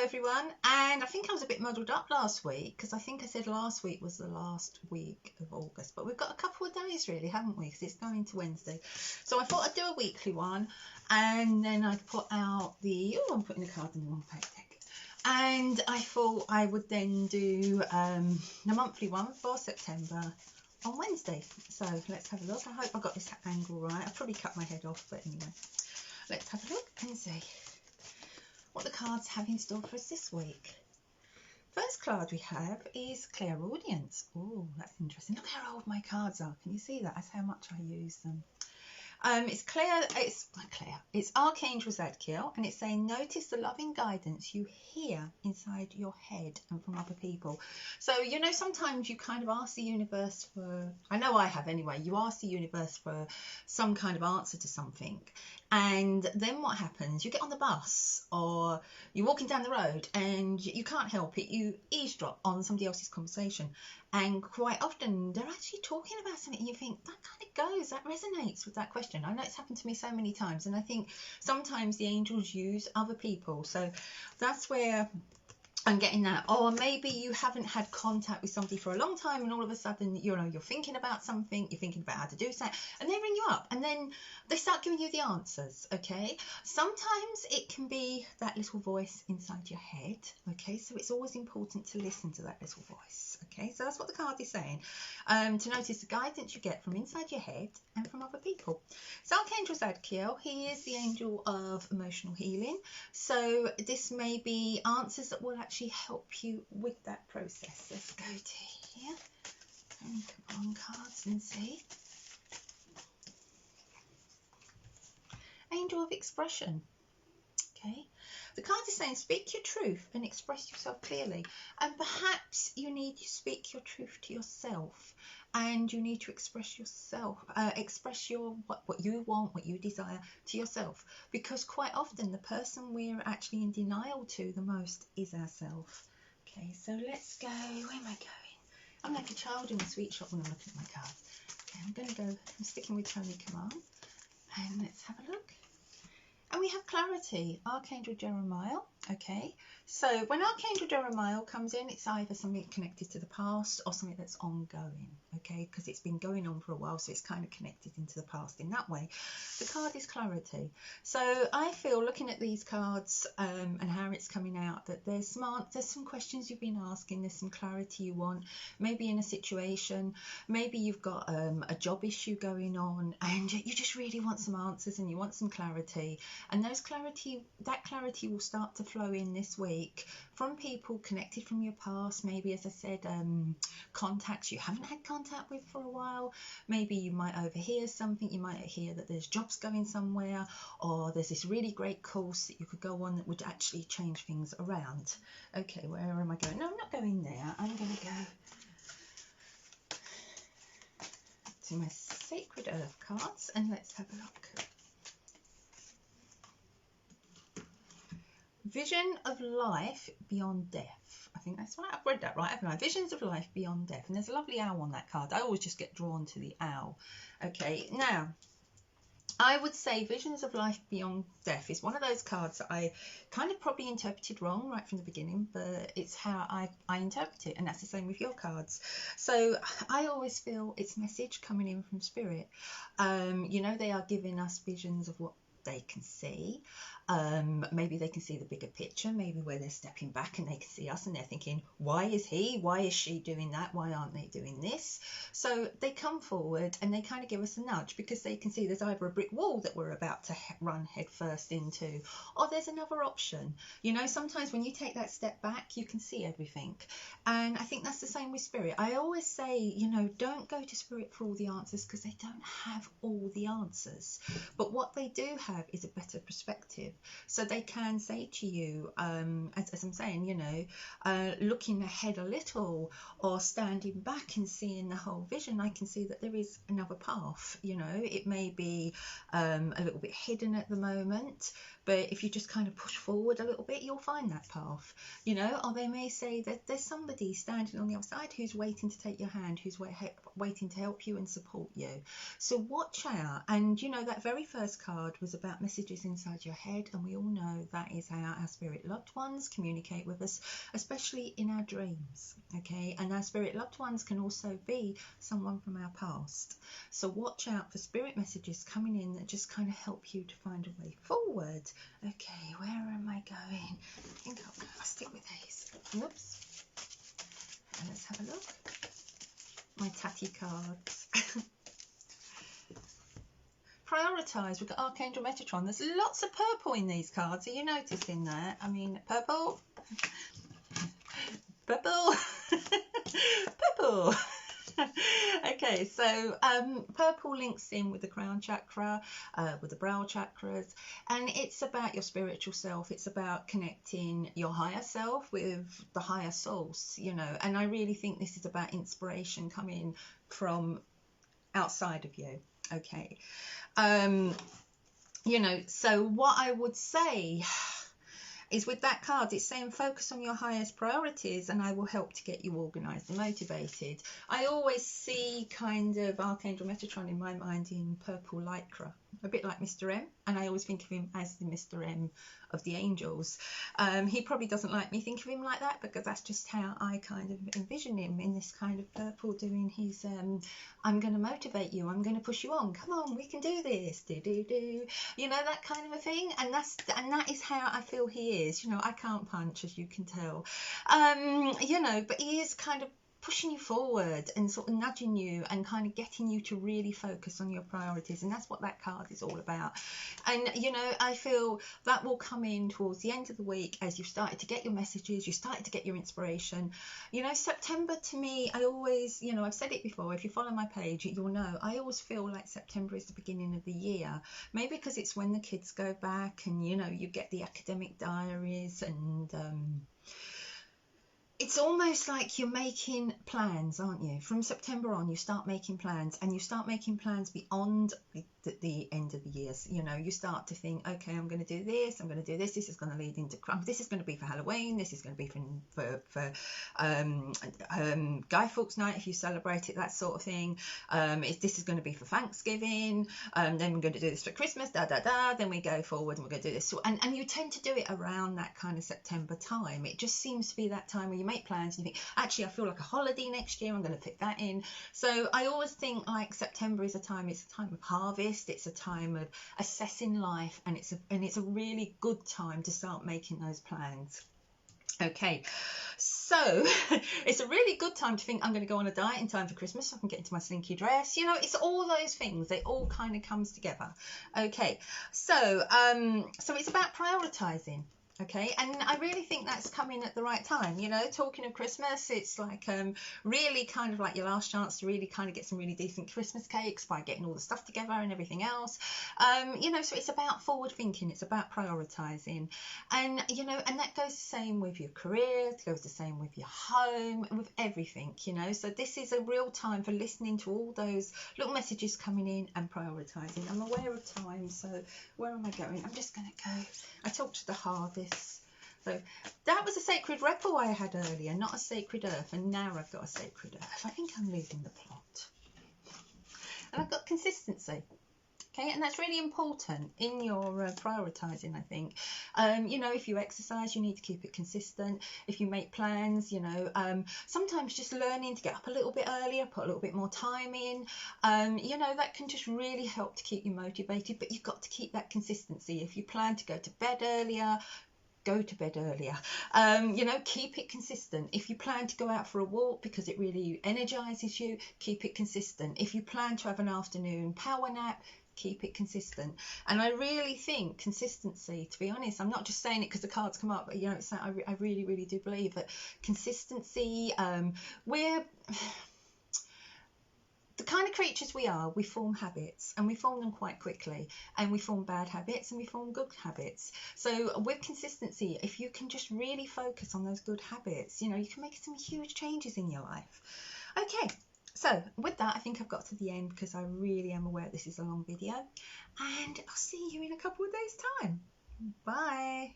everyone, and I think I was a bit muddled up last week because I think I said last week was the last week of August, but we've got a couple of days really, haven't we, because it's going to Wednesday. So I thought I'd do a weekly one, and then I'd put out the, oh, I'm putting the card in the wrong pack deck, and I thought I would then do the monthly one for September on Wednesday. So let's have a look. I hope I got this angle right. I probably cut my head off, but anyway, let's have a look and see what the cards have in store for us this week. First card we have is Clairaudience. Oh, that's interesting. Look how old my cards are. Can you see that? That's how much I use them. It's Archangel Zadkiel, and it's saying notice the loving guidance you hear inside your head and from other people. So, you know, sometimes you kind of ask the universe for, I know I have anyway, you ask the universe for some kind of answer to something, and then what happens? You get on the bus or you're walking down the road and you can't help it, you eavesdrop on somebody else's conversation, and quite often they're actually talking about something and you think that kind of goes, that resonates with that question. I know it's happened to me so many times, and I think sometimes the angels use other people, so that's where I'm getting that. Or maybe you haven't had contact with somebody for a long time, and all of a sudden, you know, you're thinking about something, you're thinking about how to do something, and they ring you up, and then they start giving you the answers, okay? Sometimes it can be that little voice inside your head, okay? So it's always important to listen to that little voice, okay? So that's what the card is saying, to notice the guidance you get from inside your head and from other people. So Archangel Zadkiel, he is the angel of emotional healing. So this may be answers that will actually help you with that process. Let's go to here and come on cards and see. Angel of Expression. Okay, the card is saying speak your truth and express yourself clearly, and perhaps you need to speak your truth to yourself, and you need to express yourself, express your what you want, what you desire to yourself, because quite often the person we're actually in denial to the most is ourselves. Okay, so let's go. Where am I going? I'm like a child in a sweet shop when I'm looking at my cards. Okay, I'm going to go, I'm sticking with Tony Command, and let's have a look. And we have Clarity, Archangel Jeremiah. Okay, so when Archangel Jeremiah comes in, it's either something connected to the past or something that's ongoing, okay, because it's been going on for a while, so it's kind of connected into the past in that way. The card is Clarity. So I feel, looking at these cards and how it's coming out, that there's some questions you've been asking, there's some clarity you want, maybe in a situation, maybe you've got a job issue going on, and you just really want some answers and you want some clarity. And that clarity will start to flow in this week from people connected from your past, maybe, as I said, contacts you haven't had contact with for a while. Maybe you might overhear something, you might hear that there's jobs going somewhere, or there's this really great course that you could go on that would actually change things around. Okay, where am I going? No, I'm not going there. I'm going to go to my Sacred Earth cards, and let's have a look. Vision of life beyond death. I think that's right. I've read that right, haven't I? Visions of life beyond death. And there's a lovely owl on that card. I always just get drawn to the owl. Okay, now, I would say Visions of Life Beyond Death is one of those cards that I kind of probably interpreted wrong right from the beginning, but it's how I interpret it, and that's the same with your cards. So I always feel it's message coming in from Spirit. You know, they are giving us visions of what they can see. Maybe they can see the bigger picture, maybe where they're stepping back and they can see us and they're thinking, why is he, why is she doing that, why aren't they doing this? So they come forward and they kind of give us a nudge, because they can see there's either a brick wall that we're about to run head first into, or there's another option. You know, sometimes when you take that step back, you can see everything, and I think that's the same with Spirit. I always say, you know, don't go to Spirit for all the answers, because they don't have all the answers, but what they do have is a better perspective. So they can say to you, as I'm saying, you know, looking ahead a little or standing back and seeing the whole vision, I can see that there is another path. You know, it may be a little bit hidden at the moment, but if you just kind of push forward a little bit, you'll find that path, you know. Or they may say that there's somebody standing on the other side who's waiting to take your hand, who's waiting to help you and support you. So watch out. And you know, that very first card was about messages inside your head, and we all know that is how our spirit loved ones communicate with us, especially in our dreams. Okay, and our spirit loved ones can also be someone from our past. So watch out for spirit messages coming in that just kind of help you to find a way forward. Okay, where am I going? I think I'll stick with these. Whoops. And let's have a look. My tatty cards. Prioritise. We've got Archangel Metatron. There's lots of purple in these cards. Are you noticing that? I mean, purple. Purple. Purple. Okay, so purple links in with the crown chakra, with the brow chakras, and it's about your spiritual self. It's about connecting your higher self with the higher source, you know. And I really think this is about inspiration coming from outside of you. Okay, you know, so what I would say is, with that card, it's saying focus on your highest priorities and I will help to get you organised and motivated. I always see kind of Archangel Metatron in my mind in purple lycra, a bit like Mr. M, and I always think of him as the Mr. M of the angels. He probably doesn't like me think of him like that, because that's just how I kind of envision him, in this kind of purple, doing his I'm going to motivate you, I'm going to push you on, come on, we can do this, do, you know, that kind of a thing. And that is how I feel he is. You know, I can't punch, as you can tell, you know, but he is kind of pushing you forward and sort of nudging you and kind of getting you to really focus on your priorities. And that's what that card is all about. And you know, I feel that will come in towards the end of the week, as you've started to get your messages, you started to get your inspiration. You know, September to me, I always, you know, I've said it before, if you follow my page you'll know, I always feel like September is the beginning of the year. Maybe because it's when the kids go back, and you know, you get the academic diaries, and it's almost like you're making plans, aren't you? From September on, you start making plans, and you start making plans beyond the end of the year. So, you know, you start to think, okay, I'm going to do this, I'm going to do this, this is going to lead into, this is going to be for Halloween, this is going to be for Guy Fawkes Night, if you celebrate it, that sort of thing. This is going to be for Thanksgiving, then we're going to do this for Christmas, then we go forward and we're going to do this. So, and you tend to do it around that kind of September time. It just seems to be that time where you make plans and you think, actually, I feel like a holiday next year, I'm going to fit that in. So I always think like September is a time of harvest. It's a time of assessing life, and it's a really good time to start making those plans. Okay, so it's a really good time to think, I'm going to go on a diet in time for Christmas so I can get into my slinky dress. You know, it's all those things, they all kind of comes together. Okay, so it's about prioritizing. Okay, and I really think that's coming at the right time. You know, talking of Christmas, it's like really kind of like your last chance to really kind of get some really decent Christmas cakes by getting all the stuff together and everything else. You know, so it's about forward thinking, it's about prioritizing. And you know, and that goes the same with your career, it goes the same with your home, and with everything, you know. So this is a real time for listening to all those little messages coming in and prioritizing. I'm aware of time, so where am I going? I'm just going to go, I talked to the harvest. So that was a sacred repo I had earlier, not a sacred earth, and now I've got a sacred earth. I think I'm losing the plot. And I've got consistency. Okay, and that's really important in your prioritising, I think. You know, if you exercise, you need to keep it consistent. If you make plans, you know, sometimes just learning to get up a little bit earlier, put a little bit more time in, you know, that can just really help to keep you motivated. But you've got to keep that consistency. If you plan to go to bed earlier, go to bed earlier. You know, keep it consistent. If you plan to go out for a walk because it really energizes you, keep it consistent. If you plan to have an afternoon power nap, keep it consistent. And I really think consistency, to be honest, I'm not just saying it because the cards come up, but you know, it's like, I really do believe that consistency, we're the kind of creatures we are, we form habits, and we form them quite quickly, and we form bad habits and we form good habits. So with consistency, if you can just really focus on those good habits, you know, you can make some huge changes in your life. Okay, so with that, I think I've got to the end, because I really am aware this is a long video, and I'll see you in a couple of days' time. Bye.